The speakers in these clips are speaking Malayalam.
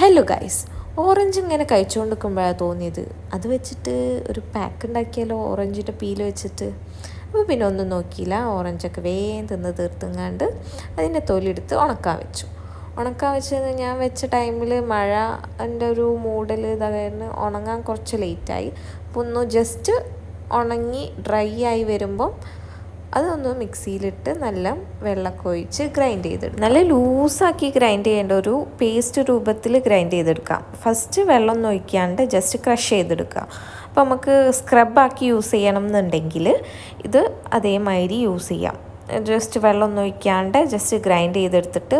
ഹലോ ഗൈസ്, ഓറഞ്ച് ഇങ്ങനെ കഴിച്ചുകൊണ്ടിരിക്കുമ്പോഴാണ് തോന്നിയത് അത് വെച്ചിട്ട് ഒരു പാക്ക് ഉണ്ടാക്കിയാലോ ഓറഞ്ചിൻ്റെ പീല് വെച്ചിട്ട്. അപ്പോൾ പിന്നെ ഒന്നും നോക്കിയില്ല, ഓറഞ്ചൊക്കെ വേഗം തിന്ന് തീർത്തുങ്ങാണ്ട് അതിൻ്റെ തൊലിയെടുത്ത് ഉണക്കാൻ വെച്ചു. ഉണക്കാൻ വെച്ചത് ഞാൻ വെച്ച ടൈമിൽ മഴ എൻ്റെ ഒരു മൂടൽ ഇതായിരുന്നു, ഉണങ്ങാൻ കുറച്ച് ലേറ്റായി. അപ്പോൾ ഒന്ന് ജസ്റ്റ് ഉണങ്ങി ഡ്രൈ ആയി വരുമ്പം അതൊന്ന് മിക്സിയിലിട്ട് നല്ല വെള്ളമൊക്കെ ഒഴിച്ച് ഗ്രൈൻഡ് ചെയ്തെടുക്കും. നല്ല ലൂസാക്കി ഗ്രൈൻഡ് ചെയ്യേണ്ട, ഒരു പേസ്റ്റ് രൂപത്തിൽ ഗ്രൈൻഡ് ചെയ്തെടുക്കാം. ഫസ്റ്റ് വെള്ളം ഒന്നും ഒഴിക്കാണ്ട് ജസ്റ്റ് ക്രഷ് ചെയ്തെടുക്കുക. അപ്പോൾ നമുക്ക് സ്ക്രബാക്കി യൂസ് ചെയ്യണം എന്നുണ്ടെങ്കിൽ ഇത് അതേമാതിരി യൂസ് ചെയ്യാം. ജസ്റ്റ് വെള്ളം ഒന്നും ഒഴിക്കാണ്ട് ജസ്റ്റ് ഗ്രൈൻഡ് ചെയ്തെടുത്തിട്ട്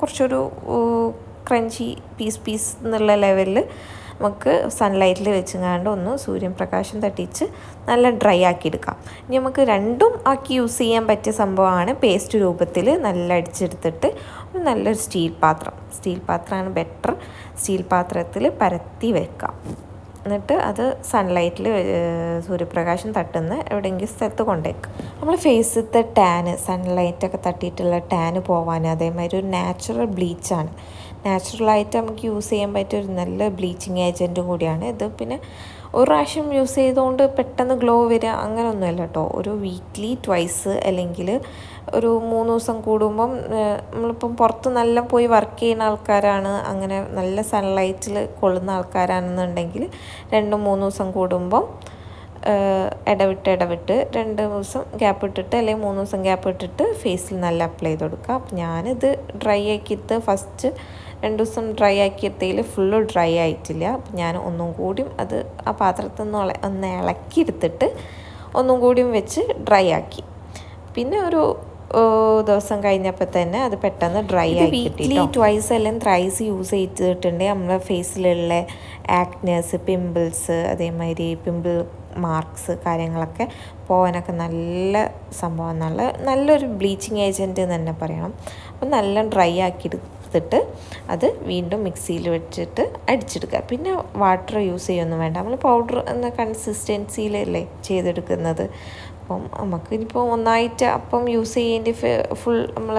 കുറച്ചൊരു ക്രഞ്ചി പീസ് എന്നുള്ള ലെവലിൽ നമുക്ക് സൺലൈറ്റിൽ വെച്ചങ്ങാണ്ട് ഒന്ന് സൂര്യപ്രകാശം തട്ടിച്ച് നല്ല ഡ്രൈ ആക്കി എടുക്കാം. ഇനി നമുക്ക് രണ്ടും ആക്കി യൂസ് ചെയ്യാൻ പറ്റിയ സംഭവമാണ് പേസ്റ്റ് രൂപത്തിൽ നല്ല അടിച്ചെടുത്തിട്ട് നല്ലൊരു സ്റ്റീൽ പാത്രമാണ് ബെറ്റർ. സ്റ്റീൽ പാത്രത്തിൽ പരത്തി വെക്കാം. എന്നിട്ട് അത് സൺലൈറ്റിൽ സൂര്യപ്രകാശം തട്ടുന്ന എവിടെയെങ്കിലും സ്ഥലത്ത് കൊണ്ടുവയ്ക്കും. നമ്മൾ ഫേസിലത്തെ ടാന്, സൺലൈറ്റൊക്കെ തട്ടിയിട്ടുള്ള ടാന് പോവാൻ അതേമാതിരി ഒരു നാച്ചുറൽ ബ്ലീച്ചാണ്. നാച്ചുറലായിട്ട് നമുക്ക് യൂസ് ചെയ്യാൻ പറ്റിയ ഒരു നല്ല ബ്ലീച്ചിങ് ഏജൻറ്റും കൂടിയാണ് ഇത്. പിന്നെ ഒരു പ്രാവശ്യം യൂസ് ചെയ്തുകൊണ്ട് പെട്ടെന്ന് ഗ്ലോ വരിക അങ്ങനെയൊന്നുമല്ല കേട്ടോ. ഒരു വീക്ക്ലി ട്വൈസ് അല്ലെങ്കിൽ ഒരു 3 ദിവസം കൂടുമ്പം, നമ്മളിപ്പം പുറത്ത് നല്ല പോയി വർക്ക് ചെയ്യുന്ന ആൾക്കാരാണ്, അങ്ങനെ നല്ല സൺലൈറ്റിൽ കൊള്ളുന്ന ആൾക്കാരാണെന്നുണ്ടെങ്കിൽ 2-3 ദിവസം കൂടുമ്പം ഇടവിട്ട് 2 ദിവസം ഗ്യാപ്പ് ഇട്ടിട്ട് അല്ലെങ്കിൽ 3 ദിവസം ഗ്യാപ്പ് ഇട്ടിട്ട് ഫേസിൽ നല്ല അപ്ലൈ ചെയ്ത് കൊടുക്കുക. അപ്പം ഞാനിത് ഡ്രൈ ആക്കിയിട്ട് ഫസ്റ്റ് 2 ദിവസം ഡ്രൈ ആക്കിയതിൽ ഫുള്ള് ഡ്രൈ ആയിട്ടില്ല. അപ്പം ഞാൻ ഒന്നും കൂടിയും അത് ആ പാത്രത്തിൽ നിന്ന് ഒന്ന് ഇളക്കിയെടുത്തിട്ട് ഒന്നും കൂടിയും വെച്ച് ഡ്രൈ ആക്കി. പിന്നെ ഒരു ദിവസം കഴിഞ്ഞപ്പോൾ തന്നെ അത് പെട്ടെന്ന് ഡ്രൈ ആയി കിട്ടി. വീക്ക്ലി ട്വൈസ് അല്ലെങ്കിൽ ത്രൈസ് യൂസ് ചെയ്തിട്ടുണ്ടെങ്കിൽ നമ്മളെ ഫേസിലുള്ള ആക്നെസ്, പിമ്പിൾസ്, അതേമാതിരി പിമ്പിൾ മാർക്സ് കാര്യങ്ങളൊക്കെ പോകാനൊക്കെ നല്ല സംഭവം, നല്ലൊരു ബ്ലീച്ചിങ് ഏജൻറ്റ് എന്ന് തന്നെ പറയണം. അപ്പം നല്ല ഡ്രൈ ആക്കി എടുത്തിട്ട് അത് വീണ്ടും മിക്സിയിൽ വെച്ചിട്ട് അടിച്ചെടുക്കുക. പിന്നെ വാട്ടർ യൂസ് ചെയ്യൊന്നും വേണ്ട, നമ്മൾ പൗഡർ എന്ന കൺസിസ്റ്റൻസിയിലല്ലേ ചെയ്തെടുക്കുന്നത്. അപ്പം നമുക്ക് ഇനിയിപ്പോൾ ഒന്നായിട്ട് അപ്പം യൂസ് ചെയ്യേണ്ടി ഫുൾ നമ്മൾ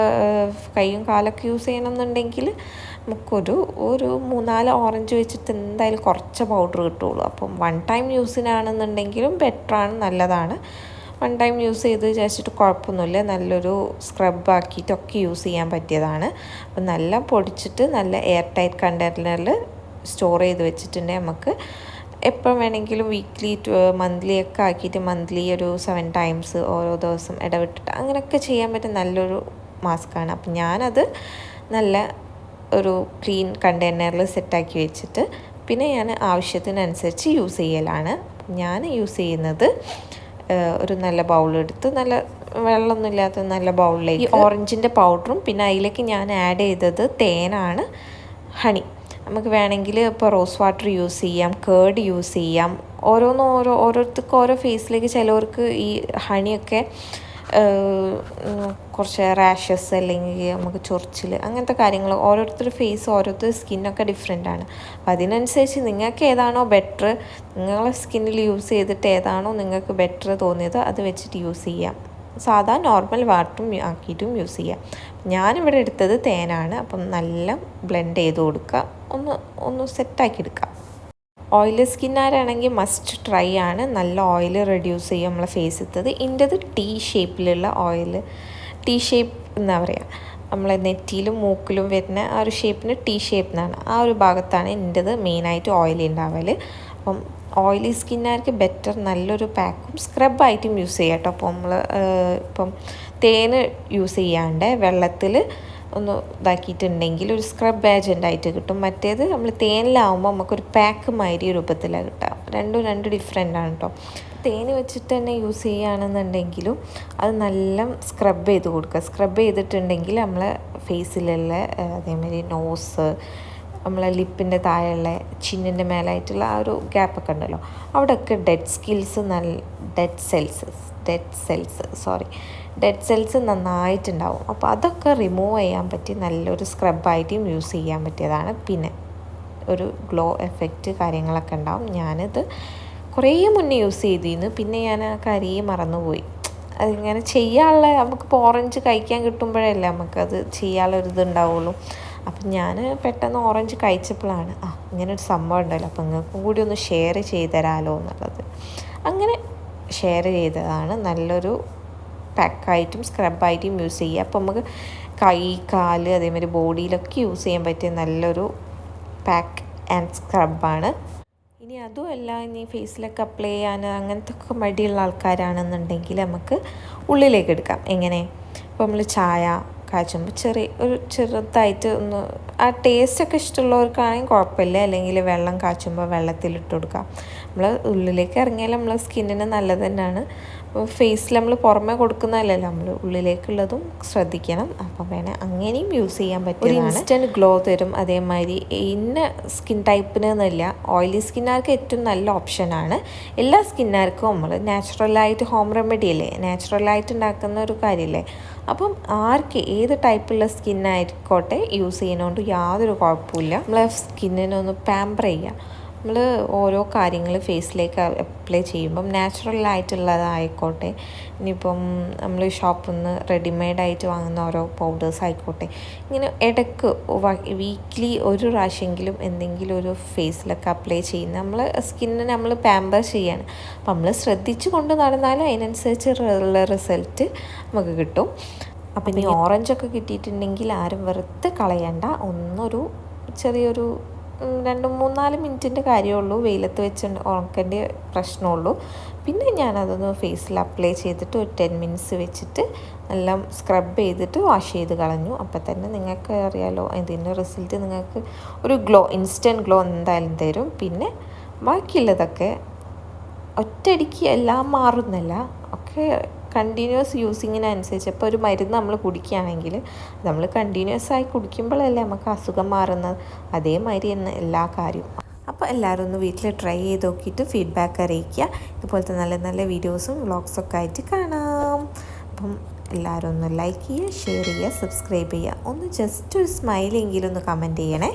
കൈയും കാലൊക്കെ യൂസ് ചെയ്യണമെന്നുണ്ടെങ്കിൽ നമുക്കൊരു 3-4 ഓറഞ്ച് വെച്ചിട്ട് എന്തായാലും കുറച്ച് പൗഡർ കിട്ടുള്ളൂ. അപ്പം 1 ടൈം യൂസിനാണെന്നുണ്ടെങ്കിലും ബെറ്ററാണ്, നല്ലതാണ്. 1 ടൈം യൂസ് ചെയ്ത് വിചാരിച്ചിട്ട് കുഴപ്പമൊന്നുമില്ല, നല്ലൊരു സ്ക്രബാക്കിയിട്ടൊക്കെ യൂസ് ചെയ്യാൻ പറ്റിയതാണ്. അപ്പം നല്ല പൊടിച്ചിട്ട് നല്ല എയർ ടൈറ്റ് കണ്ടെയ്നറിൽ സ്റ്റോർ ചെയ്ത് വെച്ചിട്ടുണ്ടെങ്കിൽ നമുക്ക് എപ്പോൾ വേണമെങ്കിലും വീക്ക്ലി മന്ത്ലി ഒക്കെ ആക്കിയിട്ട് മന്ത്ലി ഒരു 7 ടൈംസ് ഓരോ ദിവസം ഇടവിട്ടിട്ട് അങ്ങനെയൊക്കെ ചെയ്യാൻ പറ്റുന്ന നല്ലൊരു മാസ്കാണ്. അപ്പം ഞാനത് നല്ല ഒരു ക്ലീൻ കണ്ടെയ്നറിൽ സെറ്റാക്കി വെച്ചിട്ട് പിന്നെ ഞാൻ ആവശ്യത്തിനനുസരിച്ച് യൂസ് ചെയ്യലാണ്. ഞാൻ യൂസ് ചെയ്യുന്നത് ഒരു നല്ല ബൗളെടുത്ത്, നല്ല വെള്ളമൊന്നുമില്ലാത്ത നല്ല ബൗളിലേക്ക് ഓറഞ്ചിൻ്റെ പൗഡറും പിന്നെ അതിലേക്ക് ഞാൻ ആഡ് ചെയ്തത് തേനാണ്, ഹണി. നമുക്ക് വേണമെങ്കിൽ ഇപ്പോൾ റോസ് വാട്ടർ യൂസ് ചെയ്യാം, കേർഡ് യൂസ് ചെയ്യാം. ഓരോരുത്തർക്കും ഓരോ ഫേസിലേക്ക്, ചിലവർക്ക് ഈ ഹണിയൊക്കെ കുറച്ച് റാഷസ് അല്ലെങ്കിൽ നമുക്ക് ചൊറിച്ചിൽ അങ്ങനത്തെ കാര്യങ്ങൾ, ഓരോരുത്തരുടെ ഫേസ് ഓരോരുത്തരുടെ സ്കിന്നൊക്കെ ഡിഫറെൻ്റാണ്. അപ്പോൾ അതിനനുസരിച്ച് നിങ്ങൾക്ക് ഏതാണോ ബെറ്റർ, നിങ്ങളെ സ്കിന്നിൽ യൂസ് ചെയ്തിട്ട് ഏതാണോ നിങ്ങൾക്ക് ബെറ്റർ തോന്നിയത് അത് വെച്ചിട്ട് യൂസ് ചെയ്യാം. സാധാ നോർമൽ വാട്ടറും ആക്കിയിട്ടും യൂസ് ചെയ്യാം. ഞാനിവിടെ എടുത്തത് തേനാണ്. അപ്പം നല്ല ബ്ലെൻഡ് ചെയ്ത് കൊടുക്കുക, ഒന്ന് സെറ്റാക്കി എടുക്കുക. ഓയിലി സ്കിന്നാരാണെങ്കിൽ മസ്റ്റ് ട്രൈ ആണ്. നല്ല ഓയിൽ റെഡ്യൂസ് ചെയ്യും നമ്മളെ ഫേസിലത്തത്. ഇതിൻ്റെത് T ഷേപ്പിലുള്ള ഓയിൽ, T ഷേപ്പ് എന്താ പറയുക, നമ്മളെ നെറ്റിയിലും മൂക്കിലും വരുന്ന ആ ഒരു ഷേപ്പിന് T ഷേപ്പ് എന്നാണ്. ആ ഒരു ഭാഗത്താണ് എൻ്റെത് മെയിനായിട്ട് ഓയിൽ ഉണ്ടാവൽ. അപ്പം ഓയിലി സ്കിന്നുകാർക്ക് ബെറ്റർ നല്ലൊരു പാക്കും സ്ക്രബായിട്ടും യൂസ് ചെയ്യാം കേട്ടോ. അപ്പോൾ നമ്മൾ ഇപ്പം തേന് യൂസ് ചെയ്യാണ്ട് വെള്ളത്തിൽ ഒന്ന് ഇതാക്കിയിട്ടുണ്ടെങ്കിൽ ഒരു സ്ക്രബ് ഏജൻ്റായിട്ട് കിട്ടും. മറ്റേത് നമ്മൾ തേനിലാവുമ്പോൾ നമുക്കൊരു പാക്ക് മാതിരി രൂപത്തിലാണ് കിട്ടുക. രണ്ടും ഡിഫറെൻ്റാണ് കേട്ടോ. തേന് വെച്ചിട്ട് തന്നെ യൂസ് ചെയ്യുകയാണെന്നുണ്ടെങ്കിലും അത് നല്ല സ്ക്രബ് ചെയ്ത് കൊടുക്കുക. സ്ക്രബ് ചെയ്തിട്ടുണ്ടെങ്കിൽ നമ്മളെ ഫേസിലുള്ള അതേമാതിരി നോസ്, നമ്മളെ ലിപ്പിൻ്റെ താഴെയുള്ള ചിന്നിൻ്റെ മേലായിട്ടുള്ള ആ ഒരു ഗ്യാപ്പൊക്കെ ഉണ്ടല്ലോ, അവിടെയൊക്കെ ഡെഡ് സെൽസ് നന്നായിട്ടുണ്ടാവും. അപ്പോൾ അതൊക്കെ റിമൂവ് ചെയ്യാൻ പറ്റി നല്ലൊരു സ്ക്രബായിട്ടും യൂസ് ചെയ്യാൻ പറ്റിയതാണ്. പിന്നെ ഒരു ഗ്ലോ എഫക്റ്റ് കാര്യങ്ങളൊക്കെ ഉണ്ടാവും. ഞാനിത് കുറേ മുന്നേ യൂസ് ചെയ്തിരുന്നു, പിന്നെ ഞാൻ ആ കാര്യം മറന്നുപോയി. അതിങ്ങനെ ചെയ്യാനുള്ള, നമുക്കിപ്പോൾ ഓറഞ്ച് കഴിക്കാൻ കിട്ടുമ്പോഴല്ലേ നമുക്കത് ചെയ്യാനുള്ളൊരിതുണ്ടാവുള്ളൂ. അപ്പം ഞാൻ പെട്ടെന്ന് ഓറഞ്ച് കഴിച്ചപ്പോഴാണ് ഇങ്ങനൊരു സംഭവം ഉണ്ടല്ലോ, അപ്പം നിങ്ങൾക്കും കൂടി ഒന്ന് ഷെയർ ചെയ്ത് തരാമല്ലോ എന്നുള്ളത്. അങ്ങനെ ഷെയർ ചെയ്തതാണ്. നല്ലൊരു പാക്കായിട്ടും സ്ക്രബായിട്ടും യൂസ് ചെയ്യുക. അപ്പോൾ നമുക്ക് കൈ, കാല്, അതേമാതിരി ബോഡിയിലൊക്കെ യൂസ് ചെയ്യാൻ പറ്റിയ നല്ലൊരു പാക്ക് ആൻഡ് സ്ക്രബാണ്. ഇനി അതുമല്ല, ഇനി ഫേസിലൊക്കെ അപ്ലൈ ചെയ്യാൻ അങ്ങനത്തെ ഒക്കെ മടിയുള്ള ആൾക്കാരാണെന്നുണ്ടെങ്കിൽ നമുക്ക് ഉള്ളിലേക്ക് എടുക്കാം. എങ്ങനെ? ഇപ്പോൾ നമ്മൾ ചായ കാച്ചുമ്പോൾ ചെറുതായിട്ട് ഒന്ന് ആ ടേസ്റ്റൊക്കെ ഇഷ്ടമുള്ളവർക്കാണെങ്കിൽ കുഴപ്പമില്ല. അല്ലെങ്കിൽ വെള്ളം കാച്ചുമ്പോൾ വെള്ളത്തിലിട്ട് കൊടുക്കാം. നമ്മൾ ഉള്ളിലേക്ക് ഇറങ്ങിയാൽ നമ്മളെ സ്കിന്നിന് നല്ലത് തന്നെയാണ്. അപ്പോൾ ഫേസിൽ നമ്മൾ പുറമേ കൊടുക്കുന്നതല്ലല്ലോ, നമ്മൾ ഉള്ളിലേക്കുള്ളതും ശ്രദ്ധിക്കണം. അപ്പം വേണേൽ അങ്ങനെയും യൂസ് ചെയ്യാൻ പറ്റും. ഒരു ഇൻസ്റ്റൻറ്റ് ഗ്ലോ തരും. അതേമാതിരി ഇന്ന സ്കിൻ ടൈപ്പിന് എന്നില്ല, ഓയിലി സ്കിന്നുകാർക്ക് ഏറ്റവും നല്ല ഓപ്ഷനാണ്. എല്ലാ സ്കിന്നുകാർക്കും നമ്മൾ നാച്ചുറലായിട്ട് ഹോം റെമഡി അല്ലേ, നാച്ചുറലായിട്ട് ഉണ്ടാക്കുന്ന ഒരു കാര്യമല്ലേ. അപ്പം ആർക്ക് ഏത് ടൈപ്പുള്ള സ്കിന്നായിക്കോട്ടെ യൂസ് ചെയ്യുന്നതുകൊണ്ട് യാതൊരു കുഴപ്പമില്ല. നമ്മളെ സ്കിന്നിനൊന്ന് പാമ്പർ ചെയ്യുക. നമ്മൾ ഓരോ കാര്യങ്ങൾ ഫേസിലേക്ക് അപ്ലൈ ചെയ്യുമ്പം നാച്ചുറലായിട്ടുള്ളതായിക്കോട്ടെ, ഇനിയിപ്പം നമ്മൾ ഷോപ്പിൽ നിന്ന് റെഡിമെയ്ഡായിട്ട് വാങ്ങുന്ന ഓരോ പൗഡേഴ്സ് ആയിക്കോട്ടെ, ഇങ്ങനെ ഇടയ്ക്ക് വീക്ക്ലി ഒരു പ്രാവശ്യമെങ്കിലും എന്തെങ്കിലും ഒരു ഫേസിലൊക്കെ അപ്ലൈ ചെയ്യുന്ന നമ്മൾ സ്കിന്നിനെ നമ്മൾ പാമ്പർ ചെയ്യാണ്. അപ്പം നമ്മൾ ശ്രദ്ധിച്ചു കൊണ്ട് നടന്നാലും അതിനനുസരിച്ചുള്ള റിസൾട്ട് നമുക്ക് കിട്ടും. അപ്പം ഇനി ഓറഞ്ചൊക്കെ കിട്ടിയിട്ടുണ്ടെങ്കിൽ ആരും വെറുതെ കളയണ്ട. ചെറിയൊരു 2-3-4 മിനിറ്റിൻ്റെ കാര്യമുള്ളൂ. വെയിലത്ത് വെച്ച് ഉണക്കേണ്ട പ്രശ്നമുള്ളൂ. പിന്നെ ഞാനതൊന്ന് ഫേസിൽ അപ്ലൈ ചെയ്തിട്ട് ഒരു 10 മിനിറ്റ്സ് വെച്ചിട്ട് എല്ലാം സ്ക്രബ് ചെയ്തിട്ട് വാഷ് ചെയ്ത് കളഞ്ഞു. അപ്പം തന്നെ നിങ്ങൾക്ക് അറിയാലോ ഇതിൻ്റെ റിസൾട്ട്. നിങ്ങൾക്ക് ഒരു ഇൻസ്റ്റൻറ്റ് ഗ്ലോ എന്തായാലും തരും. പിന്നെ ബാക്കിയുള്ളതൊക്കെ ഒറ്റയടിക്ക് എല്ലാം മാറുന്നില്ല, ഒക്കെ കണ്ടിന്യൂസ് യൂസിങ്ങിനനുസരിച്ച്. ഇപ്പോൾ ഒരു മരുന്ന് നമ്മൾ കുടിക്കുകയാണെങ്കിൽ നമ്മൾ കണ്ടിന്യൂസ് ആയി കുടിക്കുമ്പോഴല്ലേ നമുക്ക് അസുഖം മാറുന്നത്. അതേമാതിരി തന്നെ എല്ലാ കാര്യവും. അപ്പോൾ എല്ലാവരും ഒന്ന് വീട്ടിൽ ട്രൈ ചെയ്ത് നോക്കിയിട്ട് ഫീഡ്ബാക്ക് അറിയിക്കുക. ഇതുപോലത്തെ നല്ല നല്ല വീഡിയോസും വ്ളോഗ്സൊക്കെ ആയിട്ട് കാണാം. അപ്പം എല്ലാവരും ഒന്ന് ലൈക്ക് ചെയ്യുക, ഷെയർ ചെയ്യുക, സബ്സ്ക്രൈബ് ചെയ്യുക. ഒന്ന് ജസ്റ്റ് ഒരു സ്മൈലെങ്കിലും ഒന്ന് കമൻറ്റ് ചെയ്യണേ.